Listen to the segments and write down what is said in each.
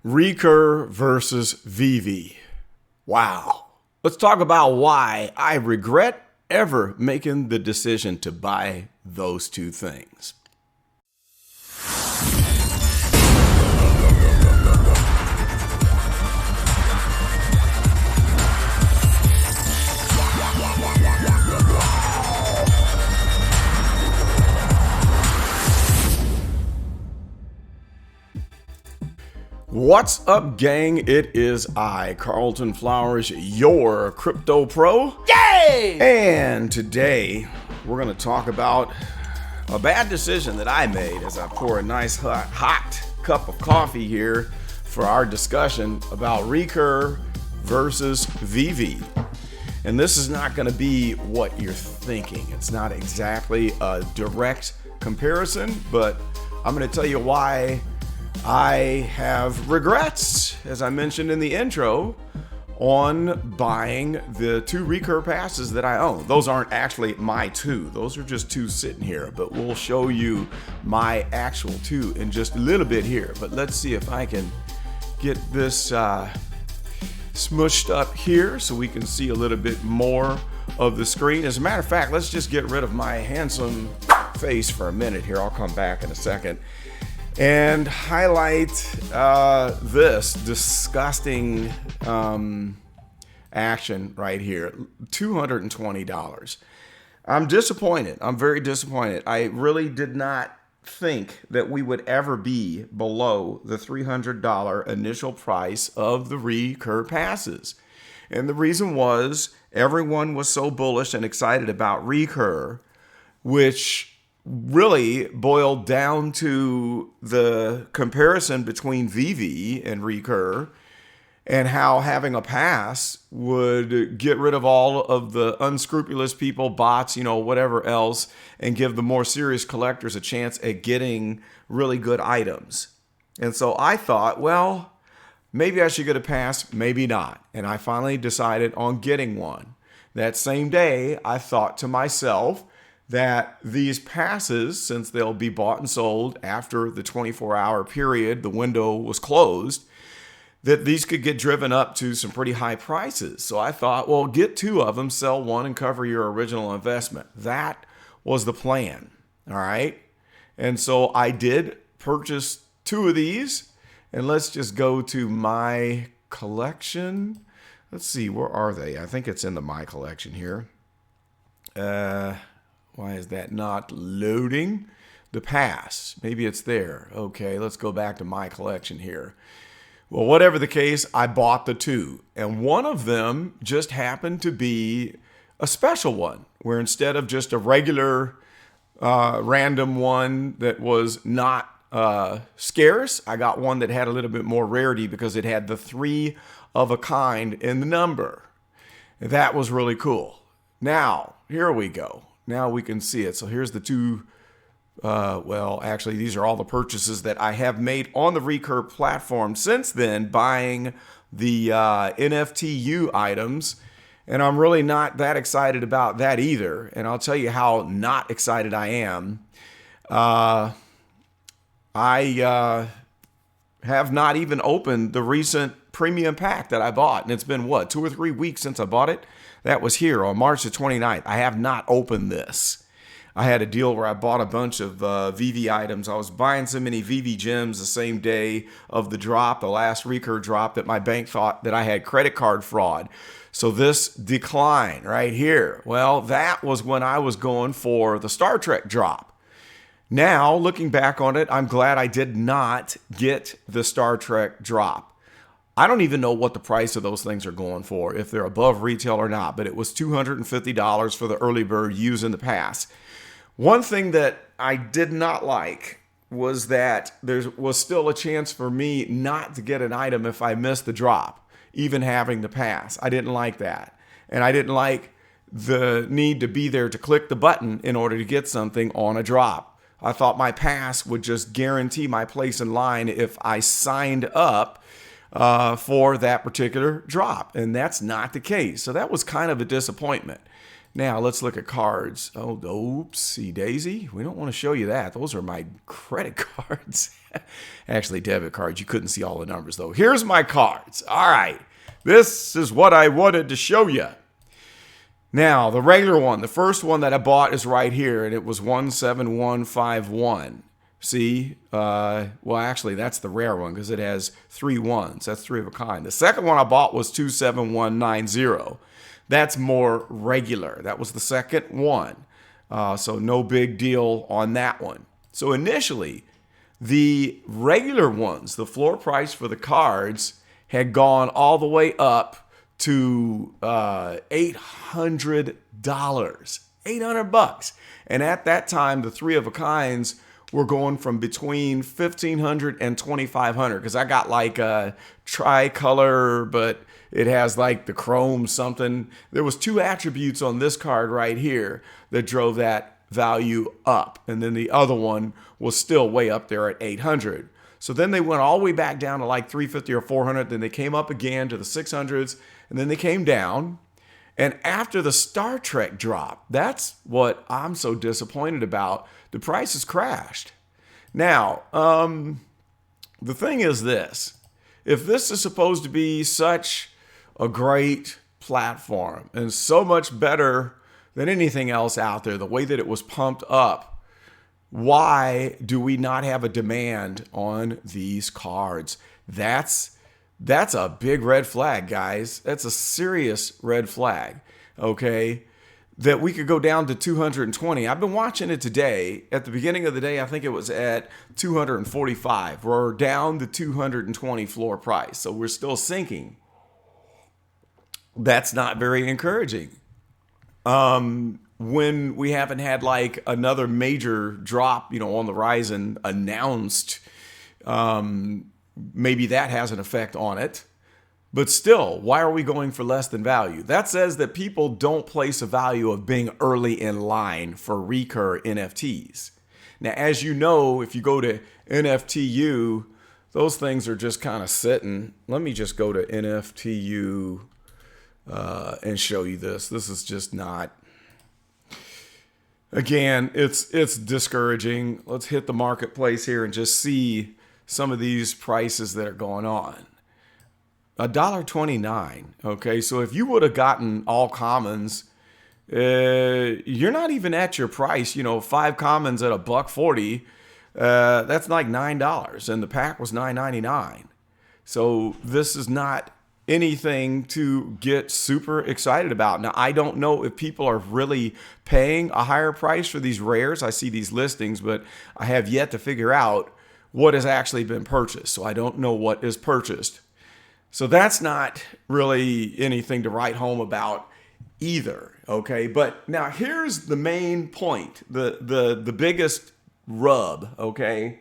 Recur versus VeVe. Wow. Let's talk about why I regret ever making the decision to buy those two things. What's up, gang? It is I, Carlton Flowers, your crypto pro. Yay! And today we're going to talk about a bad decision that I made as I pour a nice hot cup of coffee here for our discussion about Recur versus VeVe. And this is not going to be what you're thinking. It's not exactly a direct comparison, but I'm going to tell you why I have regrets, as I mentioned in the intro, on buying the two Recur passes that I own. Those aren't actually my two. Those are just two sitting here, but we'll show you my actual two in just a little bit here. But let's see if I can get this smushed up here so we can see a little bit more of the screen. As a matter of fact, let's just get rid of my handsome face for a minute here. I'll come back in a second and highlight this disgusting action right here. $220. I'm disappointed. I'm very disappointed. I really did not think that we would ever be below the $300 initial price of the Recur passes. And the reason was everyone was so bullish and excited about Recur, which really boiled down to the comparison between VeVe and Recur and how having a pass would get rid of all of the unscrupulous people, bots, whatever else, and give the more serious collectors a chance at getting really good items. And so I thought, well, maybe I should get a pass, maybe not. And I finally decided on getting one. That same day, I thought to myself that these passes, since they'll be bought and sold after the 24-hour period, the window was closed, that these could get driven up to some pretty high prices. So I thought, well, get two of them, sell one, and cover your original investment. That was the plan, all right? And so I did purchase two of these, and let's just go to my collection. Let's see, where are they? I think it's in the my collection here. Why is that not loading? The pass. Maybe it's there. Okay, let's go back to my collection here. Well, whatever the case, I bought the two. And one of them just happened to be a special one, where instead of just a regular random one that was not scarce, I got one that had a little bit more rarity because it had the 3 of a kind in the number. That was really cool. Now, here we go. Now we can see it. So here's the two. Well, actually, these are all the purchases that I have made on the Recur platform since then, buying the NFTU items. And I'm really not that excited about that either. And I'll tell you how not excited I am. I have not even opened the recent premium pack that I bought. And it's been, 2 or 3 weeks since I bought it? That was here on March the 29th. I have not opened this. I had a deal where I bought a bunch of VeVe items. I was buying so many VeVe gems the same day of the drop, the last Recur drop, that my bank thought that I had credit card fraud. So this decline right here, well, that was when I was going for the Star Trek drop. Now, looking back on it, I'm glad I did not get the Star Trek drop. I don't even know what the price of those things are going for, if they're above retail or not, but it was $250 for the early bird using the pass. One thing that I did not like was that there was still a chance for me not to get an item if I missed the drop, even having the pass. I didn't like that. And I didn't like the need to be there to click the button in order to get something on a drop. I thought my pass would just guarantee my place in line if I signed up for that particular drop. And that's not the case. So that was kind of a disappointment. Now let's look at cards. Oh, oopsie daisy. We don't want to show you that. Those are my credit cards. Actually, debit cards, you couldn't see all the numbers though. Here's my cards. All right. This is what I wanted to show you. Now, the regular one, the first one that I bought is right here, and it was 17151. See? Well, actually, that's the rare one because it has 3 ones. That's 3 of a kind. The second one I bought was 27190. That's more regular. That was the second one. So no big deal on that one. So initially, the regular ones, the floor price for the cards had gone all the way up to $800, $800. And at that time, the 3 of a kinds were going from between $1,500 and $2,500 because I got like a tricolor, but it has like the chrome something. There was 2 attributes on this card right here that drove that value up. And then the other one was still way up there at 800. So then they went all the way back down to like 350 or 400. Then they came up again to the 600s, and then they came down. And after the Star Trek drop, that's what I'm so disappointed about. The prices crashed. Now, the thing is this. If this is supposed to be such a great platform and so much better than anything else out there, the way that it was pumped up, why do we not have a demand on these cards? That's a big red flag, guys. That's a serious red flag, okay? That we could go down to 220. I've been watching it today. At the beginning of the day, I think it was at 245. We're down to 220 floor price, so we're still sinking. That's not very encouraging. When we haven't had like another major drop, on the horizon announced, maybe that has an effect on it. But still, why are we going for less than value? That says that people don't place a value of being early in line for Recur NFTs. Now, as you know, if you go to NFTU, those things are just kind of sitting. Let me just go to NFTU and show you this. This is just not... Again, it's discouraging. Let's hit the marketplace here and just see some of these prices that are going on. $1.29. Okay, so if you would have gotten all commons, you're not even at your price. 5 commons at $1.40. That's like $9, and the pack was $9.99. So this is not anything to get super excited about. Now, I don't know if people are really paying a higher price for these rares. I see these listings, but I have yet to figure out what has actually been purchased. So I don't know what is purchased. So that's not really anything to write home about either. Okay, but now here's the main point, the biggest rub. Okay.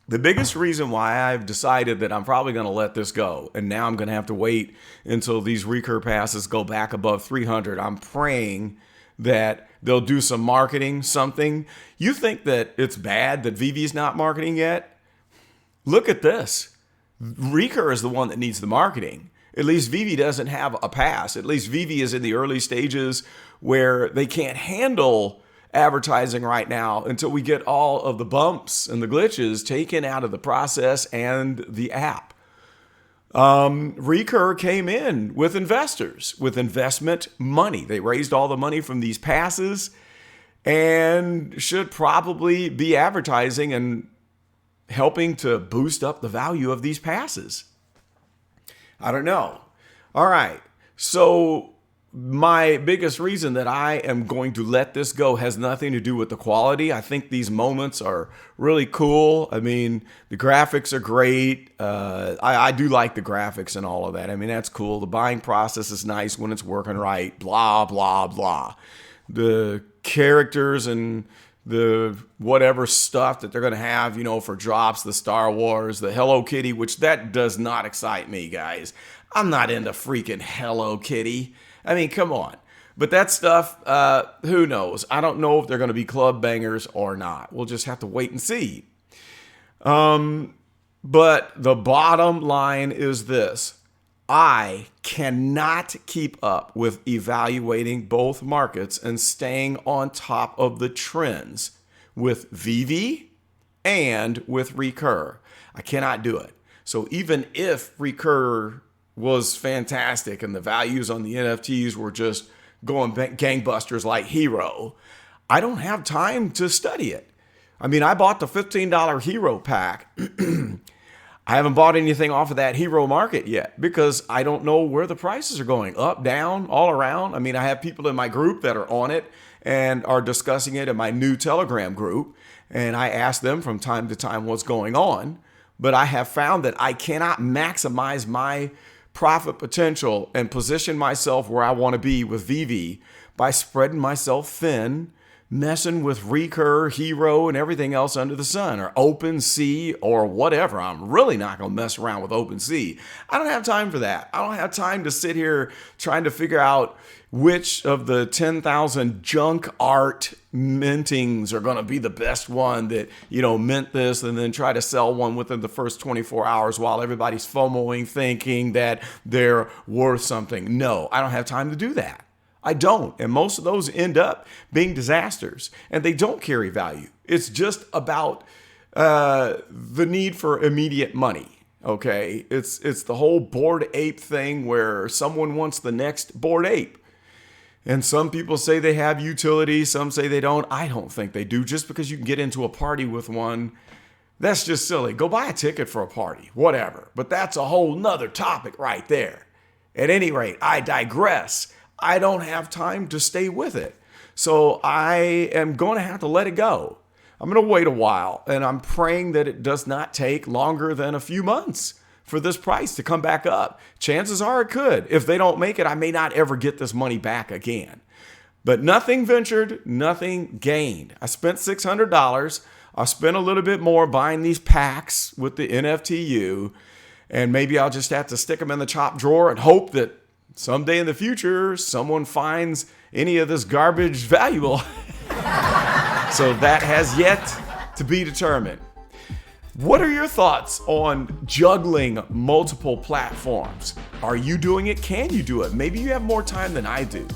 The biggest reason why I've decided that I'm probably going to let this go, and now I'm going to have to wait until these Recur passes go back above 300. I'm praying that they'll do some marketing, something. You think that it's bad that VeVe's not marketing yet? Look at this. Recur is the one that needs the marketing. At least VeVe doesn't have a pass. At least VeVe is in the early stages where they can't handle advertising right now until we get all of the bumps and the glitches taken out of the process and the app. Recur came in with investors, with investment money. They raised all the money from these passes and should probably be advertising and helping to boost up the value of these passes. I don't know. All right. So my biggest reason that I am going to let this go has nothing to do with the quality. I think these moments are really cool. I mean, the graphics are great. I do like the graphics and all of that. I mean, that's cool. The buying process is nice when it's working right. Blah, blah, blah. The characters and the whatever stuff that they're going to have, for drops, the Star Wars, the Hello Kitty, which that does not excite me, guys. I'm not into freaking Hello Kitty. I mean, come on. But that stuff, who knows? I don't know if they're going to be club bangers or not. We'll just have to wait and see. But the bottom line is this. I cannot keep up with evaluating both markets and staying on top of the trends with VeVe and with Recur. I cannot do it. So even if Recur was fantastic and the values on the NFTs were just going gangbusters like Hero, I don't have time to study it. I mean, I bought the $15 Hero pack. I haven't bought anything off of that Hero market yet because I don't know where the prices are going, up, down, all around. I mean, I have people in my group that are on it and are discussing it in my new Telegram group. And I ask them from time to time what's going on. But I have found that I cannot maximize my profit potential and position myself where I want to be with VeVe by spreading myself thin, messing with Recur, Hero, and everything else under the sun, or OpenSea, or whatever. I'm really not going to mess around with OpenSea. I don't have time for that. I don't have time to sit here trying to figure out which of the 10,000 junk art mintings are going to be the best one that, mint this and then try to sell one within the first 24 hours while everybody's FOMOing, thinking that they're worth something. No, I don't have time to do that. I don't. And most of those end up being disasters, and they don't carry value. It's just about the need for immediate money. Okay. It's the whole Bored Ape thing where someone wants the next Bored Ape. And some people say they have utility. Some say they don't. I don't think they do. Just because you can get into a party with one, that's just silly. Go buy a ticket for a party, whatever. But that's a whole nother topic right there. At any rate, I digress. I don't have time to stay with it. So I am going to have to let it go. I'm going to wait a while, and I'm praying that it does not take longer than a few months for this price to come back up. Chances are it could. If they don't make it, I may not ever get this money back again. But nothing ventured, nothing gained. I spent $600. I spent a little bit more buying these packs with the NFTU, and maybe I'll just have to stick them in the top drawer and hope that someday in the future, someone finds any of this garbage valuable. So that has yet to be determined. What are your thoughts on juggling multiple platforms? Are you doing it? Can you do it? Maybe you have more time than I do.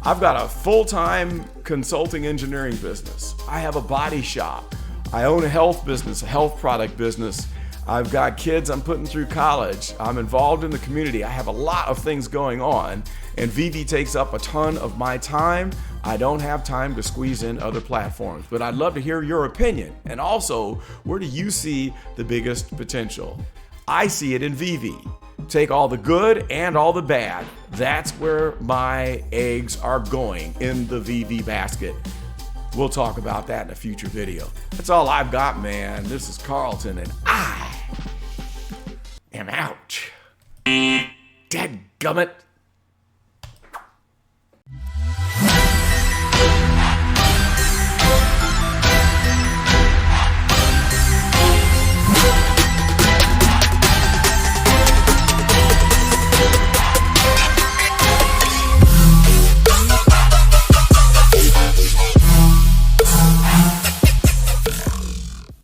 I've got a full-time consulting engineering business. I have a body shop. I own a health business, a health product business. I've got kids I'm putting through college. I'm involved in the community. I have a lot of things going on, and VeVe takes up a ton of my time. I don't have time to squeeze in other platforms, but I'd love to hear your opinion. And also, where do you see the biggest potential? I see it in VeVe. Take all the good and all the bad. That's where my eggs are going, in the VeVe basket. We'll talk about that in a future video. That's all I've got, man. This is Carlton, and I am out. Dadgummit.